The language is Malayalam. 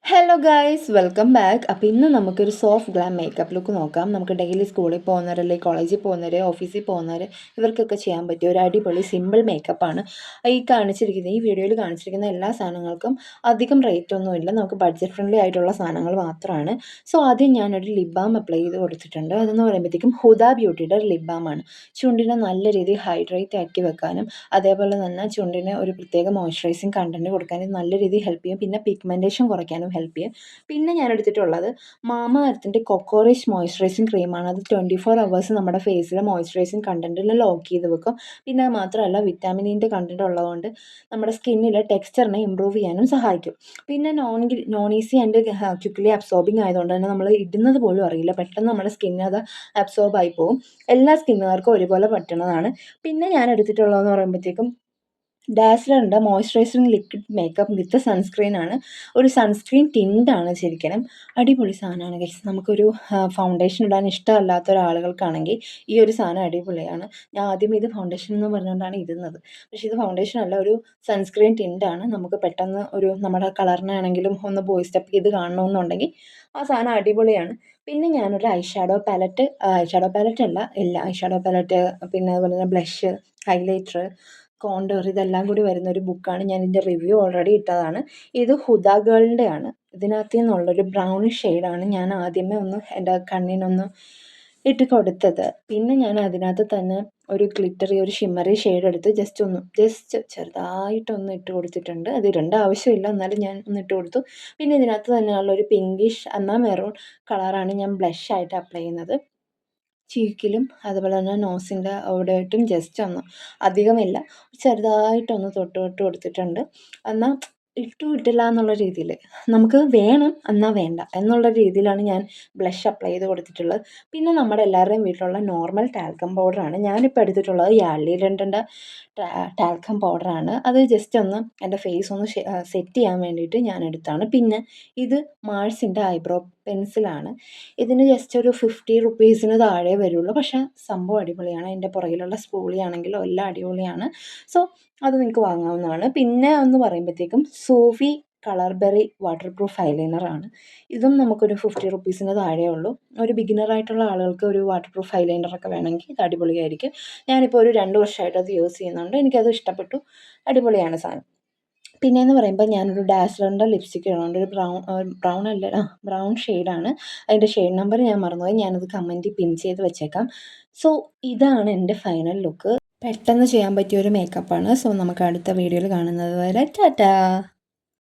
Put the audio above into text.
Hello guys welcome back. അപ്പോൾ ഇന്ന് നമുക്കൊരു സോഫ്റ്റ് ഗ്ലാം മേക്കപ്പ് ലുക്ക് നോക്കാം. നമുക്ക് ഡെയിലി സ്കൂളിൽ പോകുന്നവർ, അല്ലെങ്കിൽ കോളേജിൽ പോകുന്നവർ, ഓഫീസിൽ പോകുന്നവർ, ഇവർക്കൊക്കെ ചെയ്യാൻ പറ്റിയ ഒരു അടിപൊളി സിമ്പിൾ മേക്കപ്പാണ് ഈ വീഡിയോയിൽ കാണിച്ചിരിക്കുന്ന എല്ലാ സാധനങ്ങൾക്കും അധികം റേറ്റ് ഒന്നുമില്ല. നമുക്ക് ബഡ്ജറ്റ് ഫ്രണ്ട്ലി ആയിട്ടുള്ള സാധനങ്ങൾ മാത്രമാണ്. സോ ആദ്യം ഞാനൊരു ലിപ് ബാം അപ്ലൈ ചെയ്ത് കൊടുത്തിട്ടുണ്ട്. അതെന്ന് പറയുമ്പോഴത്തേക്കും ഹുദ ബ്യൂട്ടിയുടെ ഒരു ലിപ് ബാമാണ്. ചുണ്ടിനെ നല്ല രീതിയിൽ ഹൈഡ്രേറ്റ് ആക്കി വെക്കാനും അതേപോലെ തന്നെ ചുണ്ടിന് ഒരു പ്രത്യേക മോയ്സ്ചറൈസിങ് കണ്ടൻറ്റ് കൊടുക്കാനും നല്ല രീതിയിൽ ഹെൽപ്പ് ചെയ്യും. പിന്നെ പിഗ്മെൻറ്റേഷൻ കുറയ്ക്കാനും ഹെൽപ്പ് ചെയ്യും. പിന്നെ ഞാൻ എടുത്തിട്ടുള്ളത് മാമ എർത്തിൻ്റെ കൊക്കോറിച്ച് മോയ്സ്ചറൈസിങ് ക്രീമാണ്. അത് 24 hours നമ്മുടെ ഫേസിലെ മോയ്സ്ചറൈസിങ് കണ്ടൻറ്റിൽ ലോക്ക് ചെയ്ത് വെക്കും. പിന്നെ അത് മാത്രമല്ല വിറ്റാമിനിൻ്റെ കണ്ടൻറ്റ് ഉള്ളതുകൊണ്ട് നമ്മുടെ സ്കിന്നിലെ ടെക്സ്ചറിനെ ഇമ്പ്രൂവ് ചെയ്യാനും സഹായിക്കും. പിന്നെ non easy and quickly absorbing ആയതുകൊണ്ട് തന്നെ നമ്മൾ ഇടുന്നത് പോലും അറിയില്ല, പെട്ടെന്ന് നമ്മുടെ സ്കിന്നിൽ അത് അബ്സോർബ് ആയി പോകും. എല്ലാ സ്കിന്നുകാർക്കും ഒരുപോലെ പറ്റുന്നതാണ്. പിന്നെ ഞാൻ എടുത്തിട്ടുള്ളതെന്ന് പറയുമ്പോഴത്തേക്കും ഡാസ്ലറിൻ്റെ മോയ്സ്ചറൈസിങ് ലിക്വിഡ് മേക്കപ്പ് വിത്ത് സൺസ്ക്രീനാണ്. ഒരു സൺസ്ക്രീൻ ടിൻ്റാണ് ശരിക്കും. അടിപൊളി സാധനമാണ് ഗൈസ്. നമുക്കൊരു ഫൗണ്ടേഷൻ ഇടാൻ ഇഷ്ടമല്ലാത്ത ഒരാളുകൾക്കാണെങ്കിൽ ഈ ഒരു സാധനം അടിപൊളിയാണ്. ഞാൻ ആദ്യം ഇത് ഫൗണ്ടേഷൻ എന്ന് പറഞ്ഞുകൊണ്ടാണ് ഇടുന്നത്, പക്ഷേ ഇത് ഫൗണ്ടേഷൻ അല്ല, ഒരു സൺസ്ക്രീൻ ടിൻ്റാണ്. നമുക്ക് പെട്ടെന്ന് ഒരു നമ്മുടെ കളറിനാണെങ്കിലും ഒന്ന് ബോയ് സ്റ്റെപ്പ് ചെയ്ത് കാണണമെന്നുണ്ടെങ്കിൽ ആ സാധനം അടിപൊളിയാണ്. പിന്നെ ഞാനൊരു ഐ പാലറ്റ് അല്ല, എല്ലാ ഐ പാലറ്റ്, പിന്നെ അതുപോലെ തന്നെ ബ്ലഷ്, ഹൈലൈറ്റർ, കോണ്ടൂർ, ഇതെല്ലാം കൂടി വരുന്ന ഒരു ബുക്കാണ്. ഞാൻ ഇതിൻ്റെ റിവ്യൂ ഓൾറെഡി ഇട്ടതാണ്. ഇത് ഹുദ ഗേളിൻ്റെ ആണ്. ഇതിനകത്ത് നിന്നുള്ളൊരു ബ്രൗണിഷ് ഷെയ്ഡാണ് ഞാൻ ആദ്യമേ ഒന്ന് എൻ്റെ കണ്ണിനൊന്ന് ഇട്ട് കൊടുത്തത്. പിന്നെ ഞാൻ അതിനകത്ത് തന്നെ ഒരു ഗ്ലിറ്ററി, ഒരു ഷിമ്മറി ഷെയ്ഡ് എടുത്ത് ജസ്റ്റ് ചെറുതായിട്ടൊന്ന് ഇട്ട് കൊടുത്തിട്ടുണ്ട്. അത് ഇടേണ്ട ആവശ്യമില്ല, എന്നാലും ഞാൻ ഒന്ന് ഇട്ട് കൊടുത്തു. പിന്നെ ഇതിനകത്ത് തന്നെയുള്ള ഒരു പിങ്കിഷ് എന്നാൽ മെറൂൺ കളറാണ് ഞാൻ ബ്ലഷായിട്ട് അപ്ലൈ ചെയ്യുന്നത്. ചീക്കിലും അതുപോലെ തന്നെ നോസിൻ്റെ അവിടെയായിട്ടും ജസ്റ്റ് ഒന്ന്, അധികമില്ല, ചെറുതായിട്ടൊന്ന് തൊട്ട് കൊടുത്തിട്ടുണ്ട്. എന്നാൽ ഇട്ടില്ല എന്നുള്ള രീതിയിൽ, നമുക്ക് വേണം എന്നാൽ വേണ്ട എന്നുള്ള രീതിയിലാണ് ഞാൻ ബ്ലഷ് അപ്ലൈ ചെയ്ത് കൊടുത്തിട്ടുള്ളത്. പിന്നെ നമ്മുടെ എല്ലാവരുടെയും വീട്ടിലുള്ള നോർമൽ ടാൽക്കം പൗഡറാണ്. ഞാനിപ്പോൾ എടുത്തിട്ടുള്ളത് യാർഡ്ലി ലണ്ടൻ്റെ ടാൽക്കം പൗഡറാണ്. അത് ജസ്റ്റ് ഒന്ന് എൻ്റെ ഫേസ് ഒന്ന് സെറ്റ് ചെയ്യാൻ വേണ്ടിയിട്ട് ഞാൻ എടുത്താണ്. പിന്നെ ഇത് മാഴ്സിൻ്റെ ഐബ്രോ പെൻസിലാണ്. ഇതിന് ജസ്റ്റ് ഒരു 50 റുപ്പീസിന് താഴെ വരുള്ളൂ, പക്ഷേ സംഭവം അടിപൊളിയാണ്. അതിൻ്റെ പുറകിലുള്ള സ്പൂളിയാണെങ്കിലും എല്ലാം അടിപൊളിയാണ്. സോ അത് നിങ്ങൾക്ക് വാങ്ങാവുന്നതാണ്. പിന്നെ എന്ന് പറയുമ്പോഴത്തേക്കും Sophie colour berry waterproof ഐലൈനറാണ്. ഇതും നമുക്കൊരു 50 റുപ്പീസിന് താഴെ ഉള്ളൂ. ഒരു ബിഗിനറായിട്ടുള്ള ആളുകൾക്ക് ഒരു വാട്ടർ പ്രൂഫ് ഐലൈനറൊക്കെ വേണമെങ്കിൽ ഇത് അടിപൊളിയായിരിക്കും. ഞാനിപ്പോൾ ഒരു 2 വർഷമായിട്ട് അത് യൂസ് ചെയ്യുന്നുണ്ട്. എനിക്കത് ഇഷ്ടപ്പെട്ടു. അടിപൊളിയാണ് സാധനം. പിന്നെയെന്ന് പറയുമ്പോൾ ഞാനൊരു ഡാസ്ലറിൻ്റെ ലിപ്സ്റ്റിക്ക് ഇടുന്നുണ്ട്. ഒരു ബ്രൗൺ ഷെയ്ഡാണ്. അതിൻ്റെ ഷെയ്ഡ് നമ്പർ ഞാൻ മറന്നുപോയി, ഞാനത് കമൻറ്റിൽ പിൻ ചെയ്ത് വെച്ചേക്കാം. സോ ഇതാണ് എൻ്റെ ഫൈനൽ ലുക്ക്. പെട്ടെന്ന് ചെയ്യാൻ പറ്റിയൊരു മേക്കപ്പാണ്. സോ നമുക്ക് അടുത്ത വീഡിയോയിൽ കാണുന്നത് വരെ ടാറ്റാ.